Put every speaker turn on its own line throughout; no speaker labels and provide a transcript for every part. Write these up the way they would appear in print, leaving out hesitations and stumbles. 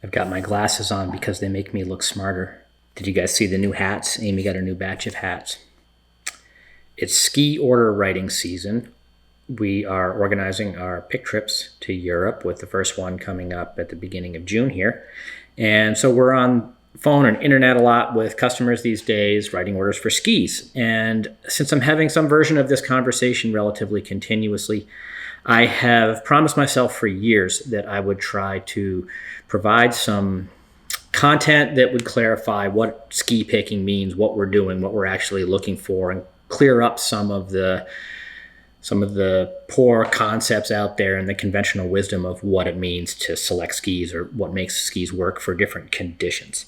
I've got my glasses on because they make me look smarter. Did you guys see the new hats? Amy got a new batch of hats. It's ski order writing season. We are organizing our pick trips to Europe, with the first one coming up at the beginning of June here. And so we're on phone and internet a lot with customers these days, writing orders for skis. And since I'm having some version of this conversation relatively continuously, I have promised myself for years that I would try to provide some content that would clarify what ski picking means, what we're doing, what we're actually looking for, and clear up some of the poor concepts out there and the conventional wisdom of what it means to select skis or what makes skis work for different conditions.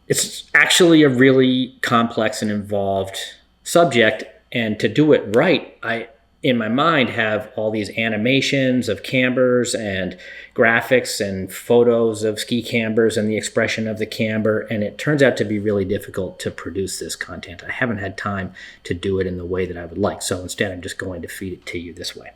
It's actually a really complex and involved subject, and to do it right, I, in my mind, have all these animations of cambers and graphics and photos of ski cambers and the expression of the camber, and it turns out to be really difficult to produce this content. I haven't had time to do it in the way that I would like, so instead I'm just going to feed it to you this way.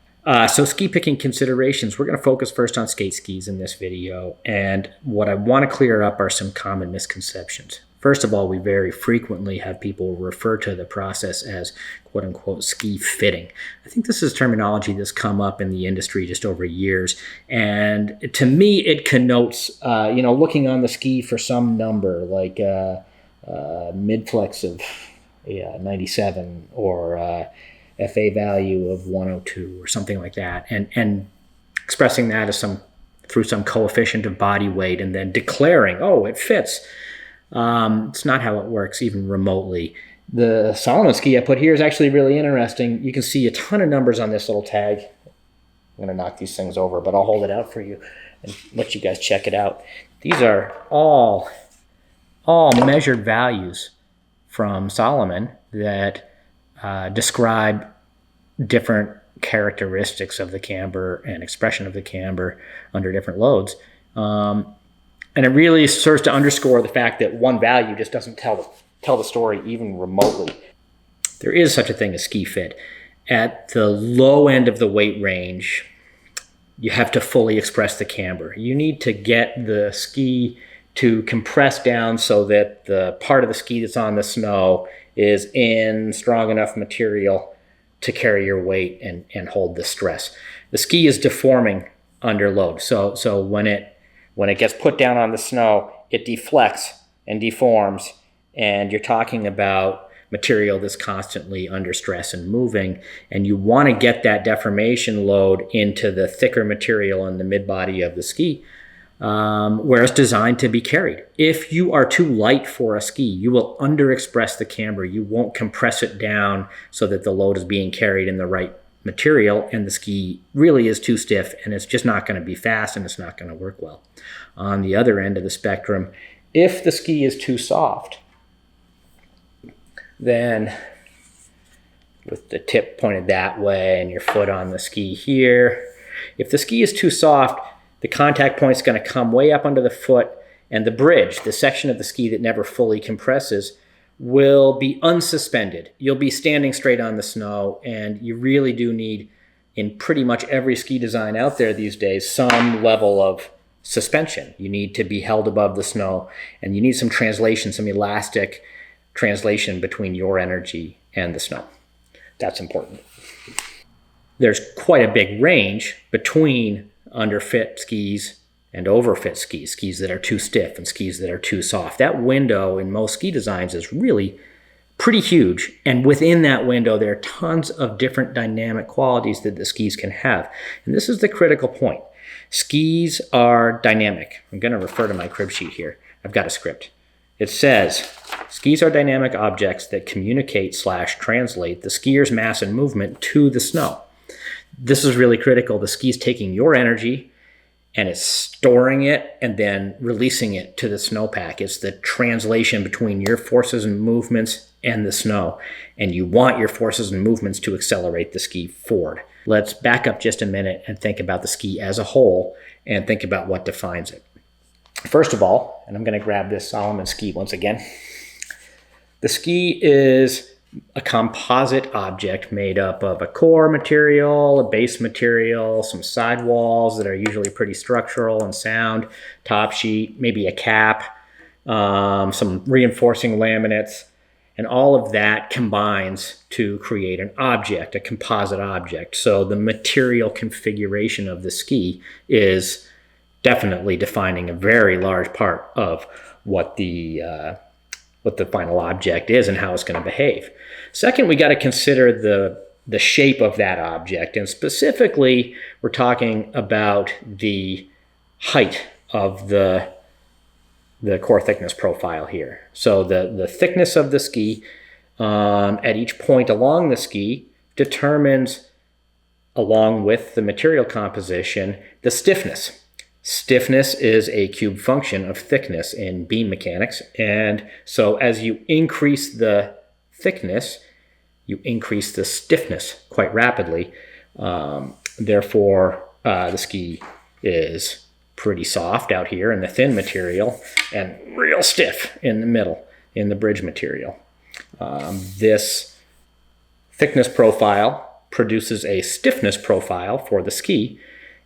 So ski picking considerations. We're going to focus first on skate skis in this video, and what I want to clear up are some common misconceptions. First of all, we very frequently have people refer to the process as quote-unquote ski fitting. I think this is terminology that's come up in the industry just over years, and to me it connotes looking on the ski for some number like mid-flex of 97 or FA value of 102 or something like that, and expressing that as through some coefficient of body weight and then declaring, oh, it fits. It's not how it works, even remotely. The Salomon ski I put here is actually really interesting. You can see a ton of numbers on this little tag. I'm going to knock these things over, but I'll hold it out for you and let you guys check it out. These are all measured values from Salomon that describe different characteristics of the camber and expression of the camber under different loads. And it really serves to underscore the fact that one value just doesn't tell the story even remotely. There is such a thing as ski fit. At the low end of the weight range, you have to fully express the camber. You need to get the ski to compress down so that the part of the ski that's on the snow is in strong enough material to carry your weight and hold the stress. The ski is deforming under load. So when it gets put down on the snow, it deflects and deforms, and you're talking about material that's constantly under stress and moving, and you want to get that deformation load into the thicker material in the mid-body of the ski, where it's designed to be carried. If you are too light for a ski, you will underexpress the camber. You won't compress it down so that the load is being carried in the right material, and the ski really is too stiff, and it's just not going to be fast, and it's not going to work well. On the other end of the spectrum, if the ski is too soft, then with the tip pointed that way and your foot on the ski here, if the ski is too soft, the contact point is going to come way up under the foot, and the bridge, the section of the ski that never fully compresses, will be unsuspended. You'll be standing straight on the snow, and you really do need, in pretty much every ski design out there these days, some level of suspension. You need to be held above the snow, and you need some translation, some elastic translation between your energy and the snow. That's important. There's quite a big range between underfit skis and overfit skis, skis that are too stiff and skis that are too soft. That window in most ski designs is really pretty huge, and within that window there are tons of different dynamic qualities that the skis can have. And this is the critical point. Skis are dynamic. I'm going to refer to my crib sheet here. I've got a script. It says, skis are dynamic objects that communicate/translate the skier's mass and movement to the snow. This is really critical. The ski's taking your energy and it's storing it and then releasing it to the snowpack. It's the translation between your forces and movements and the snow. And you want your forces and movements to accelerate the ski forward. Let's back up just a minute and think about the ski as a whole and think about what defines it. First of all, and I'm going to grab this Salomon ski once again, the ski is a composite object made up of a core material, a base material, some sidewalls that are usually pretty structural and sound, top sheet, maybe a cap, some reinforcing laminates, and all of that combines to create an object, a composite object. So the material configuration of the ski is definitely defining a very large part of what the final object is and how it's going to behave. Second, we got to consider the shape of that object, and specifically, we're talking about the height of the core thickness profile here. So the thickness of the ski at each point along the ski determines, along with the material composition, the stiffness. Stiffness is a cube function of thickness in beam mechanics, and so as you increase the thickness, you increase the stiffness quite rapidly. Therefore, the ski is pretty soft out here in the thin material and real stiff in the middle in the bridge material. This thickness profile produces a stiffness profile for the ski,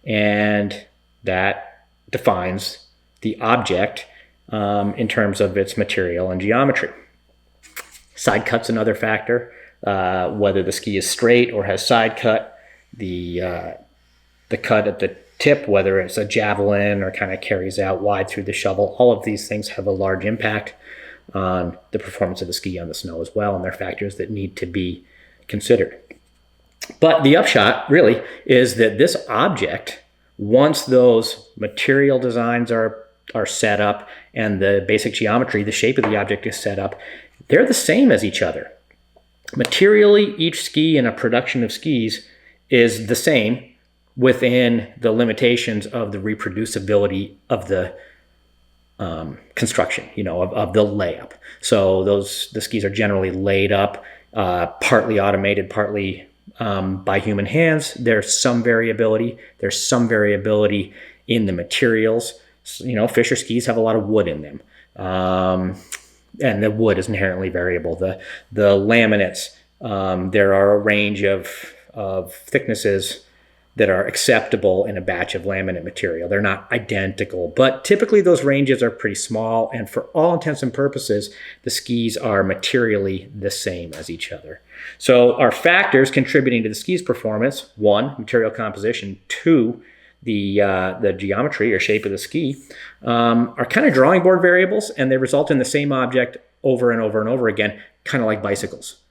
and that defines the object in terms of its material and geometry. Side cut's another factor. Whether the ski is straight or has side cut, the cut at the tip, whether it's a javelin or kind of carries out wide through the shovel, all of these things have a large impact on the performance of the ski on the snow as well, and they're factors that need to be considered. But the upshot really is that this object, once those material designs are set up and the basic geometry, the shape of the object is set up, they're the same as each other. Materially, each ski in a production of skis is the same within the limitations of the reproducibility of the construction, of the layup. So the skis are generally laid up, partly automated, partly by human hands. There's some variability. There's some variability in the materials. Fisher skis have a lot of wood in them. And the wood is inherently variable. The laminates, there are a range of thicknesses that are acceptable in a batch of laminate material. They're not identical, but typically those ranges are pretty small, and for all intents and purposes, the skis are materially the same as each other. So our factors contributing to the ski's performance: 1, material composition; 2, the geometry or shape of the ski, are kind of drawing board variables, and they result in the same object over and over and over again, kind of like bicycles.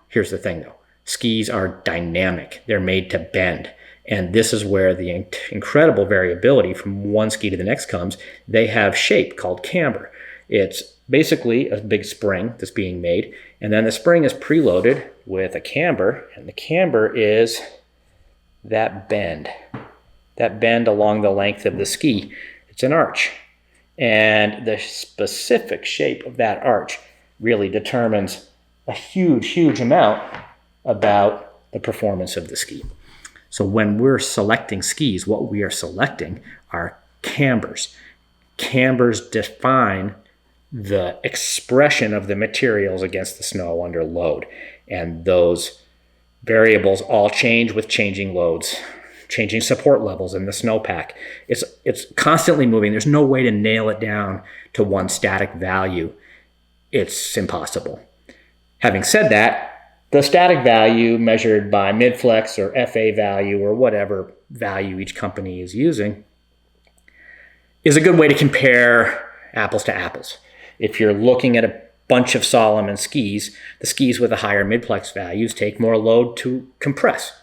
Here's the thing though. Skis are dynamic. They're made to bend. And this is where the incredible variability from one ski to the next comes. They have shape called camber. It's basically a big spring that's being made, and then the spring is preloaded with a camber, and the camber is that bend along the length of the ski. It's an arch. And the specific shape of that arch really determines a huge, huge amount about the performance of the ski. So when we're selecting skis, what we are selecting are cambers. Cambers define the expression of the materials against the snow under load. And those variables all change with changing loads, changing support levels in the snowpack. It's constantly moving. There's no way to nail it down to one static value. It's impossible. Having said that, the static value measured by midflex or FA value or whatever value each company is using is a good way to compare apples to apples. If you're looking at a bunch of Solomon skis, the skis with the higher midplex values take more load to compress.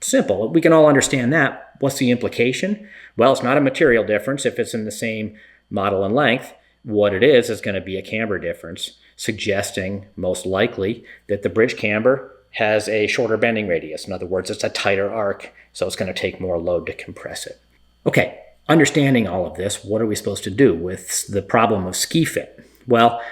Simple. We can all understand that. What's the implication? Well, it's not a material difference if it's in the same model and length. What it is going to be a camber difference, suggesting most likely that the bridge camber has a shorter bending radius. In other words, it's a tighter arc, so it's going to take more load to compress it. Okay, understanding all of this, what are we supposed to do with the problem of ski fit? Well,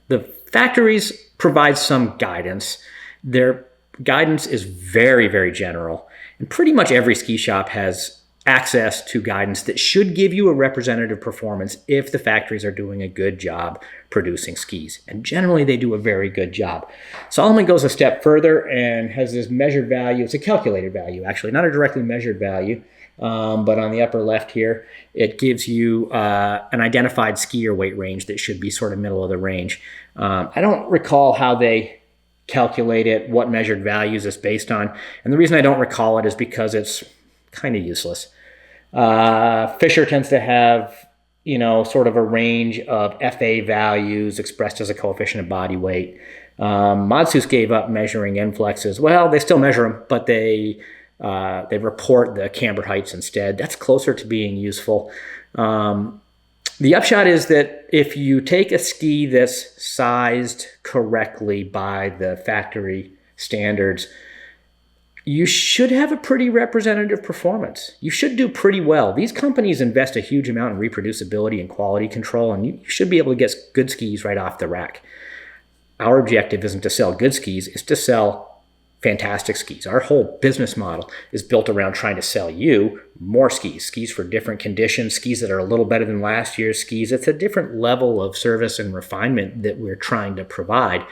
the factories provide some guidance. Their guidance is very, very general, and pretty much every ski shop has access to guidance that should give you a representative performance if the factories are doing a good job producing skis. And generally they do a very good job. Salomon goes a step further and has this measured value. It's a calculated value, actually, not a directly measured value. But on the upper left here, it gives you an identified skier weight range that should be sort of middle of the range. I don't recall how they calculate it, what measured values it's based on. And the reason I don't recall it is because it's kind of useless. Fisher tends to have, sort of a range of FA values expressed as a coefficient of body weight. Matsus gave up measuring end flexes. Well, they still measure them, but they report the camber heights instead. That's closer to being useful. The upshot is that if you take a ski that's sized correctly by the factory standards, you should have a pretty representative performance. You should do pretty well. These companies invest a huge amount in reproducibility and quality control, and you should be able to get good skis right off the rack. Our objective isn't to sell good skis, it's to sell fantastic skis. Our whole business model is built around trying to sell you more skis, skis for different conditions, skis that are a little better than last year's skis. It's a different level of service and refinement that we're trying to provide.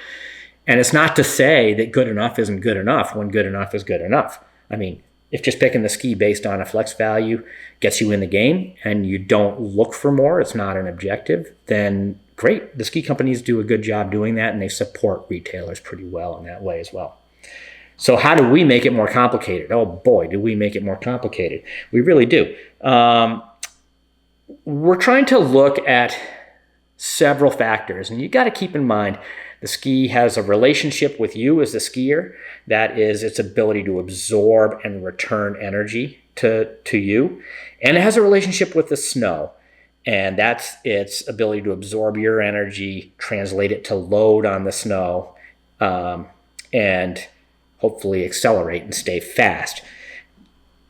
And it's not to say that good enough isn't good enough when good enough is good enough. I mean, if just picking the ski based on a flex value gets you in the game and you don't look for more, it's not an objective, then great. The ski companies do a good job doing that, and they support retailers pretty well in that way as well. So how do we make it more complicated? Oh boy, do we make it more complicated. We really do. We're trying to look at several factors, and you got to keep in mind the ski has a relationship with you as the skier. That is its ability to absorb and return energy to you. And it has a relationship with the snow. And that's its ability to absorb your energy, translate it to load on the snow, and hopefully accelerate and stay fast.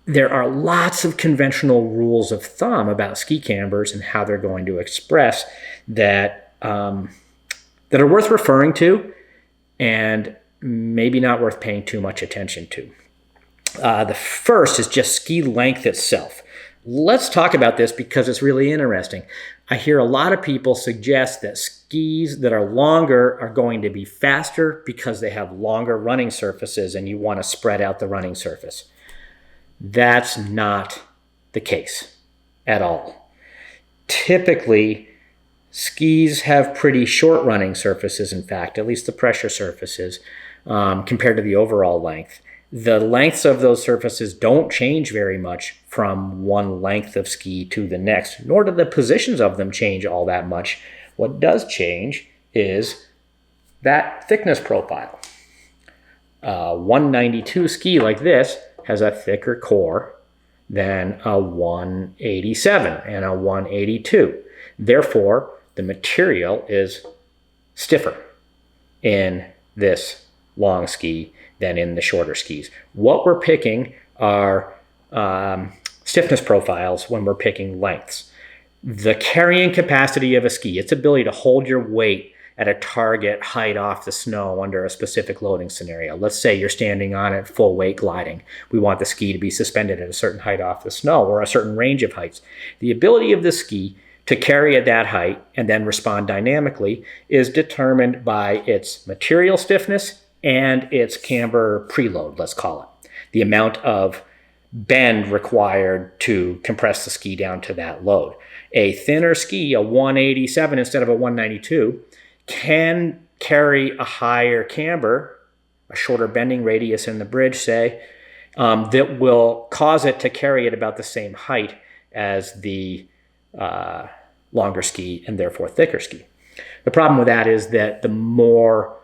There are lots of conventional rules of thumb about ski cambers and how they're going to express that that are worth referring to and maybe not worth paying too much attention to. The first is just ski length itself. Let's talk about this because it's really interesting. I hear a lot of people suggest that skis that are longer are going to be faster because they have longer running surfaces and you want to spread out the running surface. That's not the case at all. Typically, skis have pretty short running surfaces, in fact, at least the pressure surfaces, compared to the overall length. The lengths of those surfaces don't change very much from one length of ski to the next, nor do the positions of them change all that much. What does change is that thickness profile. A 192 ski like this has a thicker core than a 187 and a 182. Therefore, the material is stiffer in this long ski than in the shorter skis. What we're picking are stiffness profiles when we're picking lengths. The carrying capacity of a ski, its ability to hold your weight at a target height off the snow under a specific loading scenario. Let's say you're standing on it full weight gliding. We want the ski to be suspended at a certain height off the snow or a certain range of heights. The ability of the ski to carry at that height and then respond dynamically is determined by its material stiffness and its camber preload, let's call it. The amount of bend required to compress the ski down to that load. A thinner ski, a 187 instead of a 192, can carry a higher camber, a shorter bending radius in the bridge, say, that will cause it to carry at about the same height as the longer ski and therefore thicker ski. The problem with that is that the more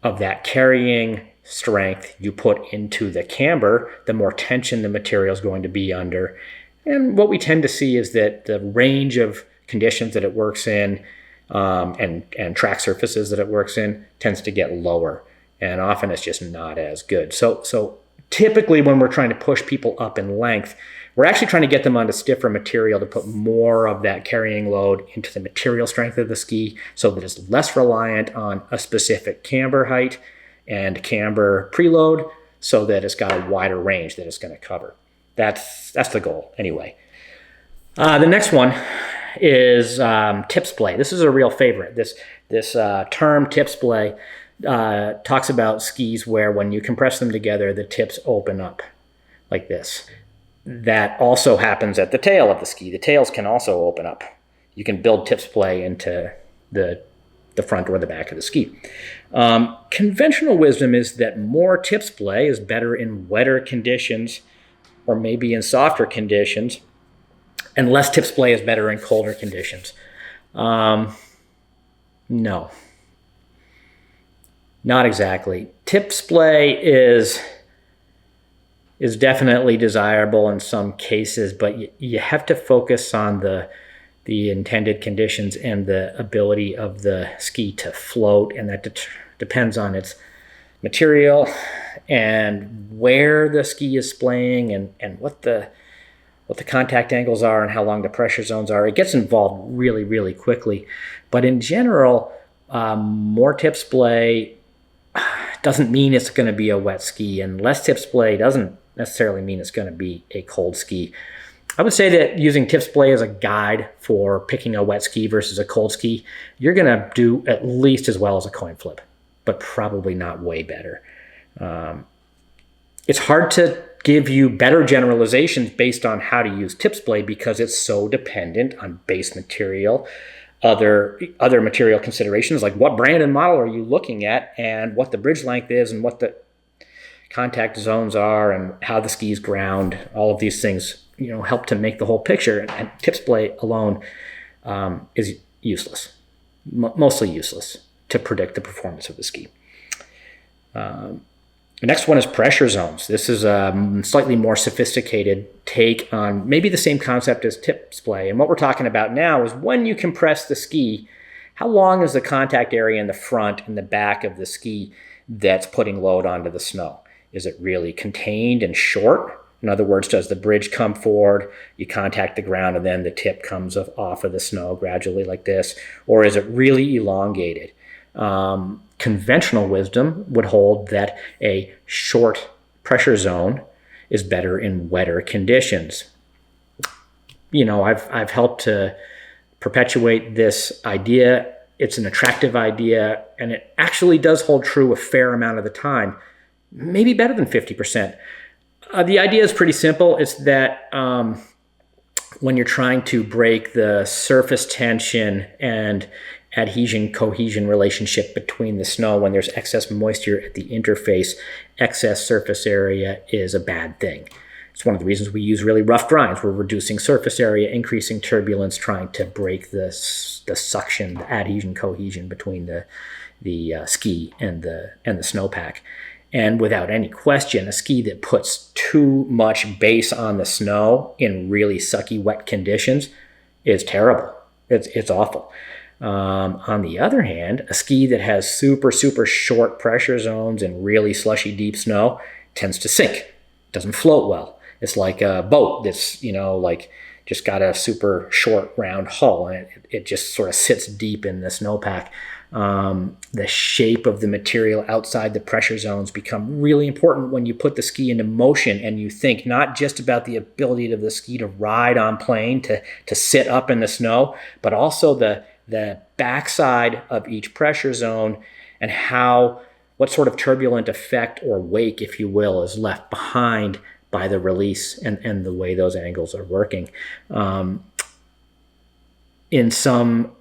of that carrying strength you put into the camber, the more tension the material is going to be under. And what we tend to see is that the range of conditions that it works in and track surfaces that it works in tends to get lower. And often it's just not as good. So typically when we're trying to push people up in length, we're actually trying to get them onto stiffer material to put more of that carrying load into the material strength of the ski so that it's less reliant on a specific camber height and camber preload so that it's got a wider range that it's going to cover. That's the goal anyway. The next one is tip splay. This is a real favorite. This term tip splay talks about skis where when you compress them together, the tips open up like this. That also happens at the tail of the ski. The tails can also open up. You can build tip splay into the front or the back of the ski. Conventional wisdom is that more tip splay is better in wetter conditions or maybe in softer conditions, and less tip splay is better in colder conditions. No, not exactly. Tip splay is definitely desirable in some cases, but you have to focus on the intended conditions and the ability of the ski to float, and that depends on its material and where the ski is splaying and what the contact angles are and how long the pressure zones are. It gets involved really, really quickly. But in general, more tip splay doesn't mean it's going to be a wet ski, and less tip splay doesn't necessarily mean it's going to be a cold ski. I would say that using tip splay as a guide for picking a wet ski versus a cold ski, you're going to do at least as well as a coin flip, but probably not way better. It's hard to give you better generalizations based on how to use tip splay because it's so dependent on base material, other material considerations like what brand and model are you looking at, and what the bridge length is, and what the contact zones are, and how the ski's ground. All of these things, help to make the whole picture. And tip splay alone is useless, mostly useless to predict the performance of the ski. The next one is pressure zones. This is a slightly more sophisticated take on maybe the same concept as tip splay. And what we're talking about now is when you compress the ski, how long is the contact area in the front and the back of the ski that's putting load onto the snow? Is it really contained and short? In other words, does the bridge come forward, you contact the ground, and then the tip comes off of the snow gradually like this? Or is it really elongated? Conventional wisdom would hold that a short pressure zone is better in wetter conditions. I've helped to perpetuate this idea. It's an attractive idea, and it actually does hold true a fair amount of the time, maybe better than 50%. The idea is pretty simple. It's that when you're trying to break the surface tension and adhesion-cohesion relationship between the snow, when there's excess moisture at the interface, excess surface area is a bad thing. It's one of the reasons we use really rough grinds. We're reducing surface area, increasing turbulence, trying to break the suction, the adhesion-cohesion between the ski and the snowpack. And without any question, a ski that puts too much base on the snow in really sucky wet conditions is terrible. It's awful. On the other hand, a ski that has super, super short pressure zones and really slushy deep snow tends to sink. Doesn't float well. It's like a boat that's, just got a super short round hull, and it just sort of sits deep in the snowpack. The shape of the material outside the pressure zones become really important when you put the ski into motion, and you think not just about the ability of the ski to ride on plane, to sit up in the snow, but also the backside of each pressure zone and what sort of turbulent effect or wake, if you will, is left behind by the release and the way those angles are working. In some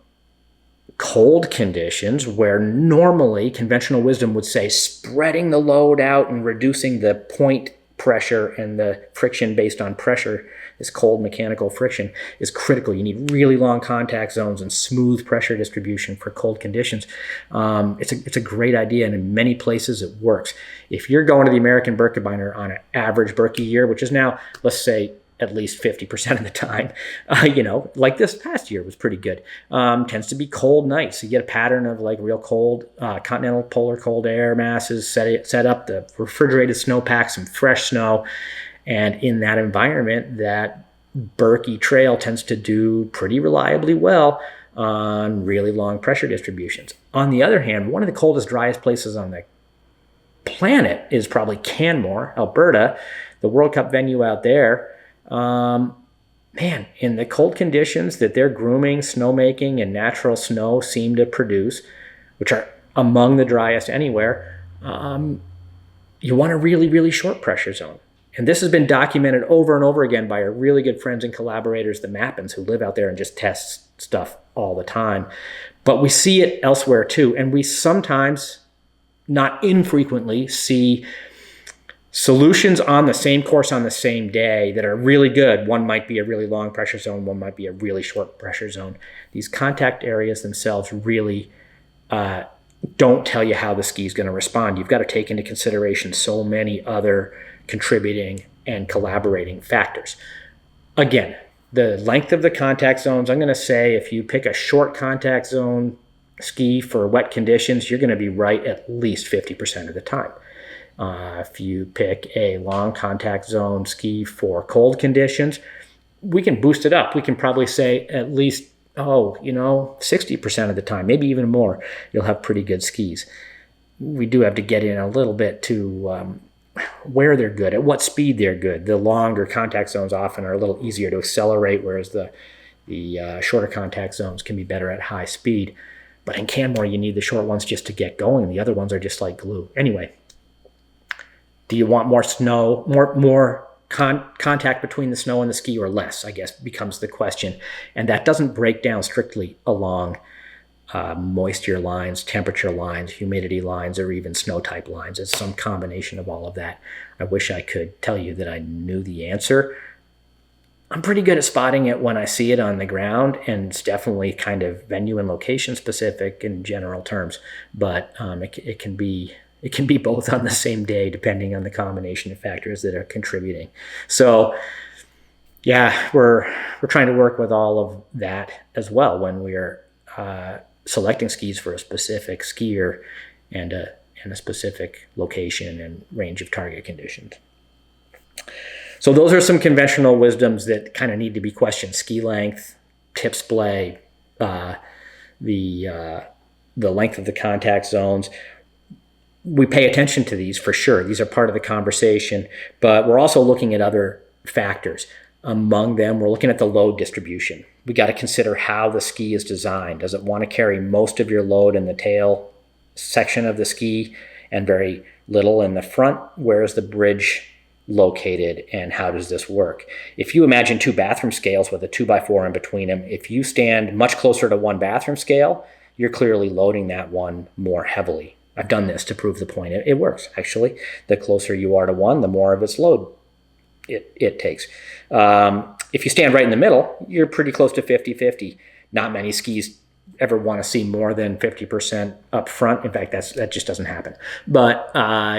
cold conditions where normally conventional wisdom would say spreading the load out and reducing the point pressure and the friction based on pressure, this cold mechanical friction, is critical. You need really long contact zones and smooth pressure distribution for cold conditions. It's a great idea, and in many places it works. If you're going to the American Birkebeiner on an average Birkie year, which is now, let's say, at least 50% of the time, like this past year was pretty good. Tends to be cold nights. So you get a pattern of like real cold, continental polar cold air masses set up, the refrigerated snowpack, some fresh snow. And in that environment, that Birkie trail tends to do pretty reliably well on really long pressure distributions. On the other hand, one of the coldest, driest places on the planet is probably Canmore, Alberta, the World Cup venue out there. Man, in the cold conditions that their grooming, snowmaking, and natural snow seem to produce, which are among the driest anywhere, you want a really, really short pressure zone. And this has been documented over and over again by our really good friends and collaborators, the Mappins, who live out there and just test stuff all the time. But we see it elsewhere too. And we sometimes, not infrequently, see solutions on the same course on the same day that are really good. One might be a really long pressure zone, one might be a really short pressure zone. These contact areas themselves really don't tell you how the ski is going to respond. You've got to take into consideration so many other contributing and collaborating factors. Again, the length of the contact zones, I'm going to say if you pick a short contact zone ski for wet conditions, you're going to be right at least 50% of the time. If you pick a long contact zone ski for cold conditions, we can boost it up. We can probably say at least, 60% of the time, maybe even more, you'll have pretty good skis. We do have to get in a little bit to where they're good, at what speed they're good. The longer contact zones often are a little easier to accelerate, whereas the shorter contact zones can be better at high speed. But in Canmore, you need the short ones just to get going. The other ones are just like glue. Anyway, do you want more snow, more contact between the snow and the ski, or less, I guess, becomes the question. And that doesn't break down strictly along moisture lines, temperature lines, humidity lines, or even snow type lines. It's some combination of all of that. I wish I could tell you that I knew the answer. I'm pretty good at spotting it when I see it on the ground, and it's definitely kind of venue and location specific in general terms, but it can be both on the same day, depending on the combination of factors that are contributing. So, yeah, we're trying to work with all of that as well when we're selecting skis for a specific skier and a specific location and range of target conditions. So those are some conventional wisdoms that kind of need to be questioned: ski length, tip splay, the length of the contact zones. We pay attention to these for sure. These are part of the conversation, but we're also looking at other factors. Among them, we're looking at the load distribution. We got to consider how the ski is designed. Does it want to carry most of your load in the tail section of the ski and very little in the front? Where is the bridge located, and how does this work? If you imagine two bathroom scales with a 2x4 in between them, if you stand much closer to one bathroom scale, you're clearly loading that one more heavily. I've done this to prove the point. It works, actually. The closer you are to one, the more of its load it takes. If you stand right in the middle, you're pretty close to 50-50. Not many skis ever want to see more than 50% up front. In fact, that just doesn't happen. But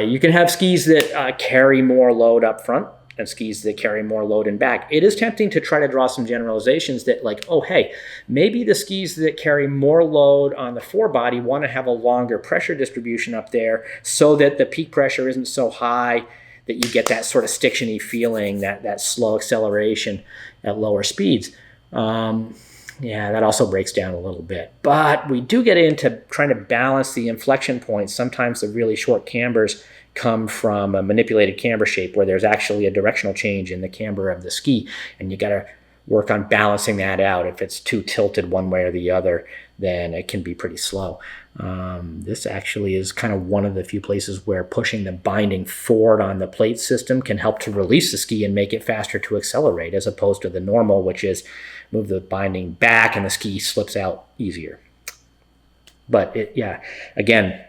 you can have skis that carry more load up front and skis that carry more load in back. It is tempting to try to draw some generalizations that, like, oh, hey, maybe the skis that carry more load on the forebody want to have a longer pressure distribution up there so that the peak pressure isn't so high that you get that sort of stiction-y feeling, that slow acceleration at lower speeds. Yeah, that also breaks down a little bit. But we do get into trying to balance the inflection points. Sometimes the really short cambers come from a manipulated camber shape where there's actually a directional change in the camber of the ski, and you got to work on balancing that out. If it's too tilted one way or the other, then it can be pretty slow. This actually is kind of one of the few places where pushing the binding forward on the plate system can help to release the ski and make it faster to accelerate, as opposed to the normal, which is move the binding back and the ski slips out easier. But again,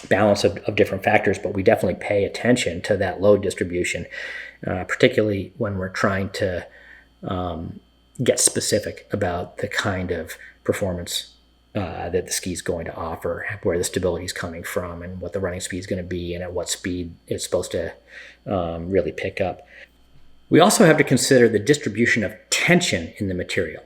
balance of different factors, but we definitely pay attention to that load distribution, particularly when we're trying to get specific about the kind of performance that the ski is going to offer, where the stability is coming from, and what the running speed is going to be, and at what speed it's supposed to really pick up. We also have to consider the distribution of tension in the material.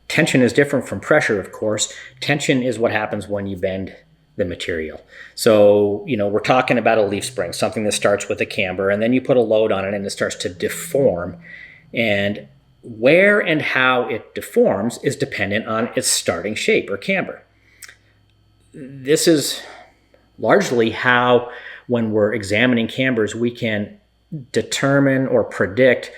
Tension is different from pressure, of course. Tension is what happens when you bend the material. So, we're talking about a leaf spring, something that starts with a camber, and then you put a load on it and it starts to deform. And where and how it deforms is dependent on its starting shape or camber. This is largely how, when we're examining cambers, we can determine or predict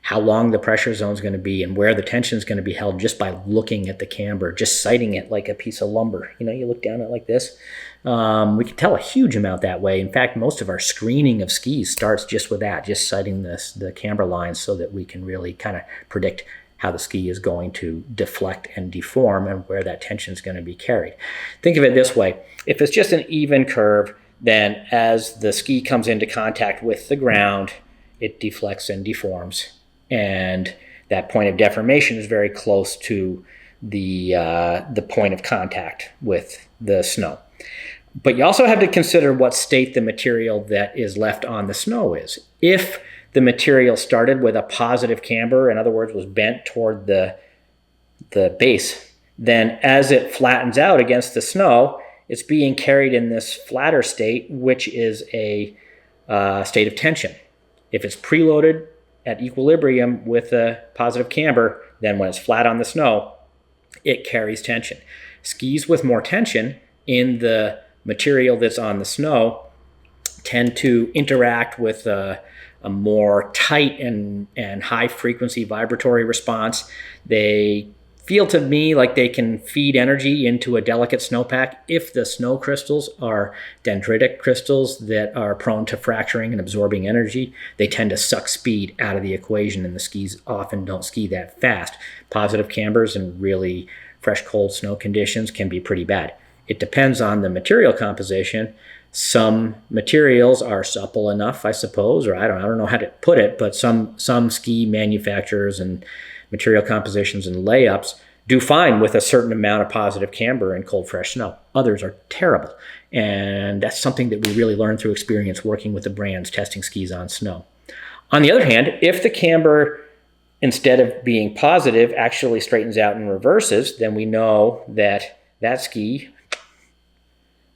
how long the pressure zone is going to be and where the tension is going to be held just by looking at the camber, just sighting it like a piece of lumber. You know, you look down at it like this. We can tell a huge amount that way. In fact, most of our screening of skis starts just with that, just sighting the camber lines so that we can really kind of predict how the ski is going to deflect and deform and where that tension is going to be carried. Think of it this way. If it's just an even curve, then as the ski comes into contact with the ground, it deflects and deforms. And that point of deformation is very close to the point of contact with the snow. But you also have to consider what state the material that is left on the snow is. If the material started with a positive camber, in other words, was bent toward the base, then as it flattens out against the snow, it's being carried in this flatter state, which is a state of tension. If it's preloaded at equilibrium with a positive camber, then when it's flat on the snow, it carries tension. Skis with more tension in the material that's on the snow tend to interact with a more tight and high frequency vibratory response. They feel to me like they can feed energy into a delicate snowpack. If the snow crystals are dendritic crystals that are prone to fracturing and absorbing energy, they tend to suck speed out of the equation, and the skis often don't ski that fast. Positive cambers in really fresh, cold snow conditions can be pretty bad. It depends on the material composition. Some materials are supple enough, I suppose, or I don't know how to put it, but some ski manufacturers and material compositions and layups do fine with a certain amount of positive camber in cold, fresh snow. Others are terrible. And that's something that we really learn through experience working with the brands, testing skis on snow. On the other hand, if the camber, instead of being positive, actually straightens out and reverses, then we know that that ski,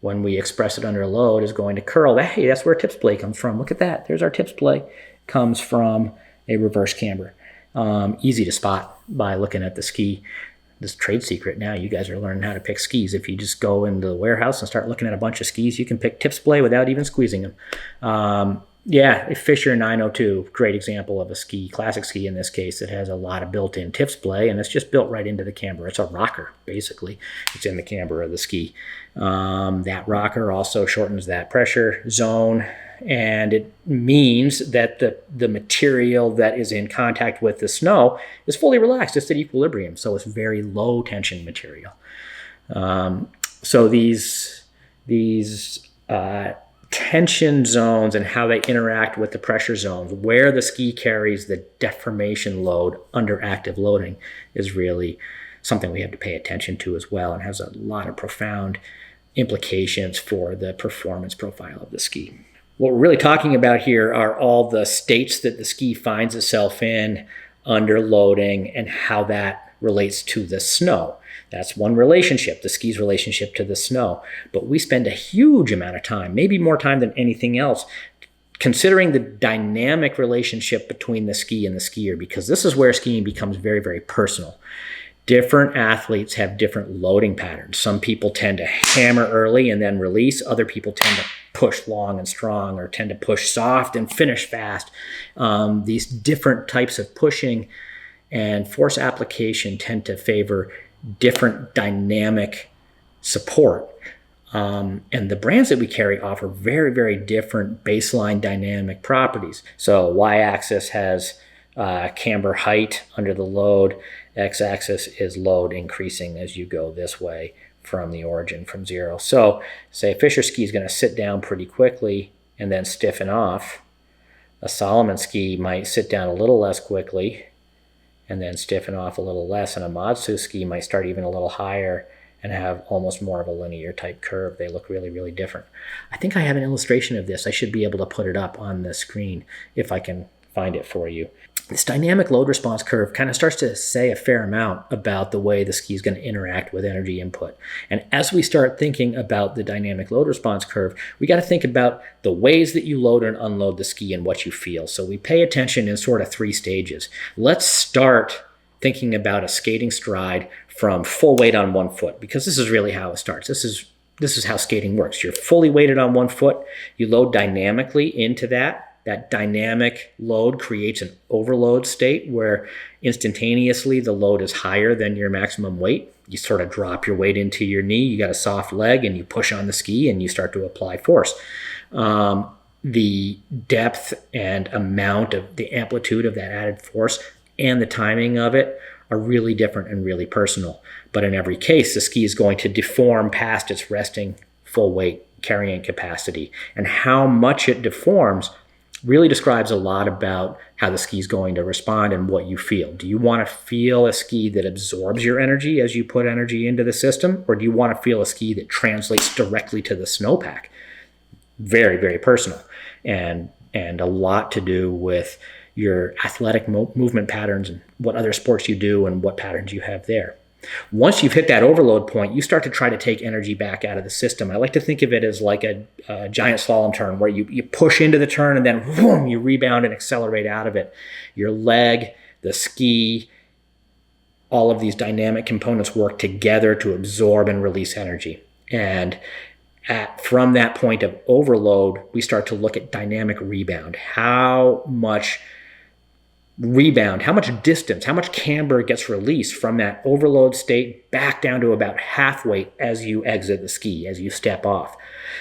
when we express it under load, is going to curl. Hey, that's where tip splay comes from. Look at that. There's our tip splay. Comes from a reverse camber. Easy to spot by looking at the ski. This trade secret now, you guys are learning how to pick skis. If you just go into the warehouse and start looking at a bunch of skis, you can pick tip splay without even squeezing them. Fisher 902, great example of a ski, classic ski in this case, that has a lot of built-in tip splay, and it's just built right into the camber. It's a rocker, basically. It's in the camber of the ski. That rocker also shortens that pressure zone, and it means that the material that is in contact with the snow is fully relaxed. It's at equilibrium, so it's very low tension material. So these tension zones and how they interact with the pressure zones, where the ski carries the deformation load under active loading, is really something we have to pay attention to as well, and has a lot of profound implications for the performance profile of the ski. What we're really talking about here are all the states that the ski finds itself in under loading and how that relates to the snow. That's one relationship, the ski's relationship to the snow. But we spend a huge amount of time, maybe more time than anything else, considering the dynamic relationship between the ski and the skier, because this is where skiing becomes very, very personal. Different athletes have different loading patterns. Some people tend to hammer early and then release. Other people tend to push long and strong, or tend to push soft and finish fast. These different types of pushing and force application tend to favor different dynamic support. And the brands that we carry offer very, very different baseline dynamic properties. So y-axis has camber height under the load. X-axis is load increasing as you go this way from the origin, from zero. So say a Fisher ski is going to sit down pretty quickly and then stiffen off. A Salomon ski might sit down a little less quickly and then stiffen off a little less. And a Matsu ski might start even a little higher and have almost more of a linear type curve. They look really, really different. I think I have an illustration of this. I should be able to put it up on the screen if I can find it for you. This dynamic load response curve kind of starts to say a fair amount about the way the ski is going to interact with energy input. And as we start thinking about the dynamic load response curve, we got to think about the ways that you load and unload the ski and what you feel. So we pay attention in sort of three stages. Let's start thinking about a skating stride from full weight on one foot, because this is really how it starts. This is how skating works. You're fully weighted on one foot. You load dynamically into that that dynamic load creates an overload state where instantaneously the load is higher than your maximum weight. You sort of drop your weight into your knee, you got a soft leg, and you push on the ski and you start to apply force. The depth and amount of the amplitude of that added force and the timing of it are really different and really personal. But in every case, the ski is going to deform past its resting full weight carrying capacity. And how much it deforms really describes a lot about how the ski is going to respond and what you feel. Do you want to feel a ski that absorbs your energy as you put energy into the system? Or do you want to feel a ski that translates directly to the snowpack? Very, very personal. And a lot to do with your athletic movement patterns and what other sports you do and what patterns you have there. Once you've hit that overload point, you start to try to take energy back out of the system. I like to think of it as like a giant slalom turn where you push into the turn and then whoom, you rebound and accelerate out of it. Your leg, the ski, all of these dynamic components work together to absorb and release energy. And from that point of overload, we start to look at dynamic rebound. How much rebound, how much distance, how much camber gets released from that overload state back down to about half weight as you exit the ski, as you step off.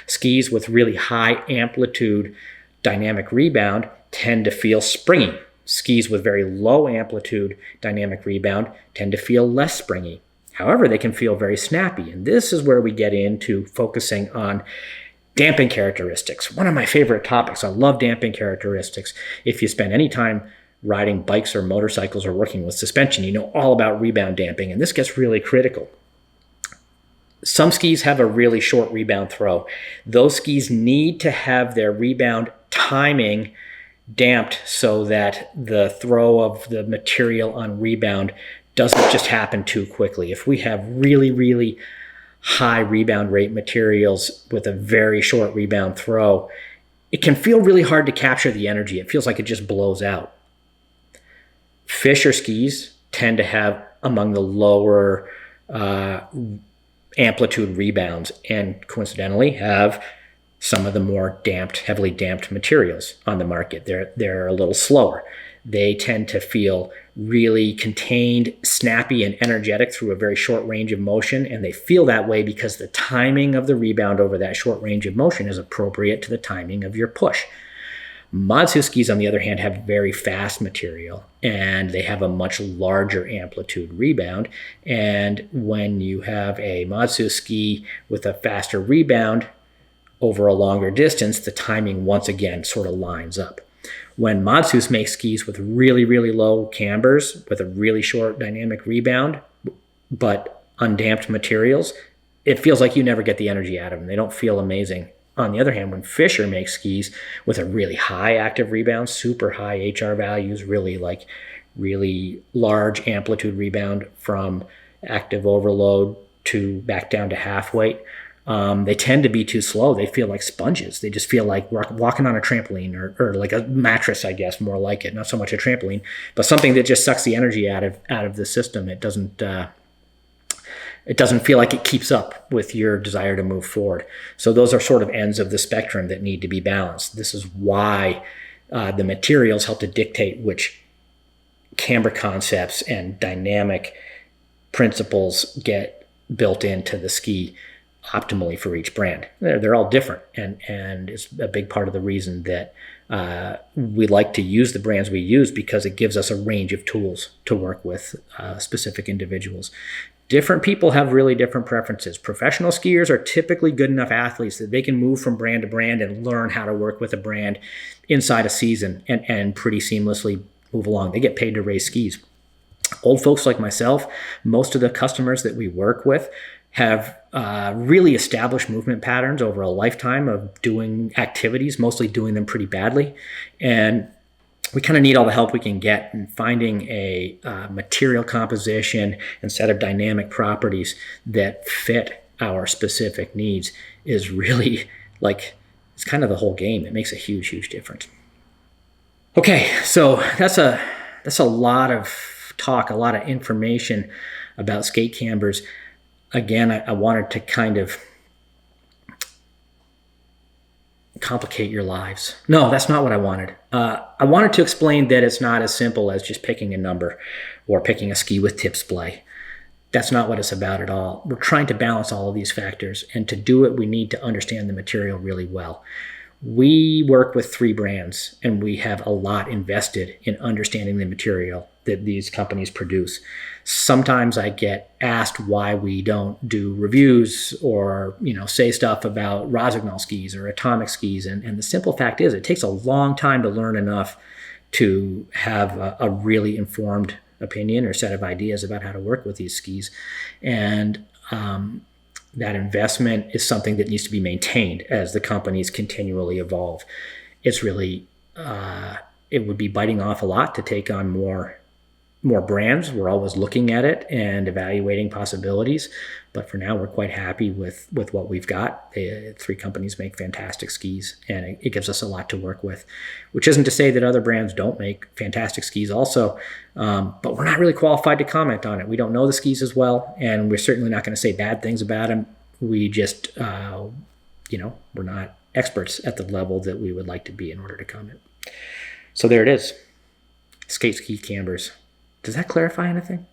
Skis with really high amplitude dynamic rebound tend to feel springy. Skis with very low amplitude dynamic rebound tend to feel less springy. However, they can feel very snappy. And this is where we get into focusing on damping characteristics. One of my favorite topics. I love damping characteristics. If you spend any time riding bikes or motorcycles or working with suspension, you know all about rebound damping. And this gets really critical. Some skis have a really short rebound throw. Those skis need to have their rebound timing damped so that the throw of the material on rebound doesn't just happen too quickly. If we have really, really high rebound rate materials with a very short rebound throw, it can feel really hard to capture the energy. It feels like it just blows out. Fisher skis tend to have among the lower amplitude rebounds and coincidentally have some of the more damped, heavily damped materials on the market. They're a little slower. They tend to feel really contained, snappy, and energetic through a very short range of motion, and they feel that way because the timing of the rebound over that short range of motion is appropriate to the timing of your push. Matsu skis, on the other hand, have very fast material, and they have a much larger amplitude rebound, and when you have a Matsu ski with a faster rebound over a longer distance, the timing once again sort of lines up. When Matsus make skis with really, really low cambers with a really short dynamic rebound, but undamped materials, it feels like you never get the energy out of them. They don't feel amazing. On the other hand, when Fisher makes skis with a really high active rebound, super high HR values, really large amplitude rebound from active overload to back down to half weight, they tend to be too slow. They feel like sponges. They just feel like walking on a trampoline or like a mattress, I guess, more like it. Not so much a trampoline, but something that just sucks the energy out of the system. It doesn't feel like it keeps up with your desire to move forward. So those are sort of ends of the spectrum that need to be balanced. This is why the materials help to dictate which camber concepts and dynamic principles get built into the ski optimally for each brand. They're all different, and it's a big part of the reason that we like to use the brands we use, because it gives us a range of tools to work with specific individuals. Different people have really different preferences. Professional skiers are typically good enough athletes that they can move from brand to brand and learn how to work with a brand inside a season and pretty seamlessly move along. They get paid to race skis. Old folks like myself, most of the customers that we work with have really established movement patterns over a lifetime of doing activities, mostly doing them pretty badly. And we kind of need all the help we can get in finding a material composition and set of dynamic properties that fit our specific needs is really it's kind of the whole game. It makes a huge, huge difference. Okay, so that's a lot of talk, a lot of information about skate cambers. Again, I wanted to kind of complicate your lives. No, that's not what I wanted. I wanted to explain that it's not as simple as just picking a number or picking a ski with tip splay. That's not what it's about at all. We're trying to balance all of these factors, and to do it, we need to understand the material really well. We work with 3 brands, and we have a lot invested in understanding the material that these companies produce. Sometimes I get asked why we don't do reviews or say stuff about Rossignol skis or Atomic skis, and the simple fact is it takes a long time to learn enough to have a really informed opinion or set of ideas about how to work with these skis. And that investment is something that needs to be maintained as the companies continually evolve. It's really, it would be biting off a lot to take on more brands. We're always looking at it and evaluating possibilities. But for now, we're quite happy with what we've got. 3 companies make fantastic skis, and it gives us a lot to work with, which isn't to say that other brands don't make fantastic skis also, but we're not really qualified to comment on it. We don't know the skis as well, and we're certainly not going to say bad things about them. We just, we're not experts at the level that we would like to be in order to comment. So there it is. Skate ski Cambers. Does that clarify anything?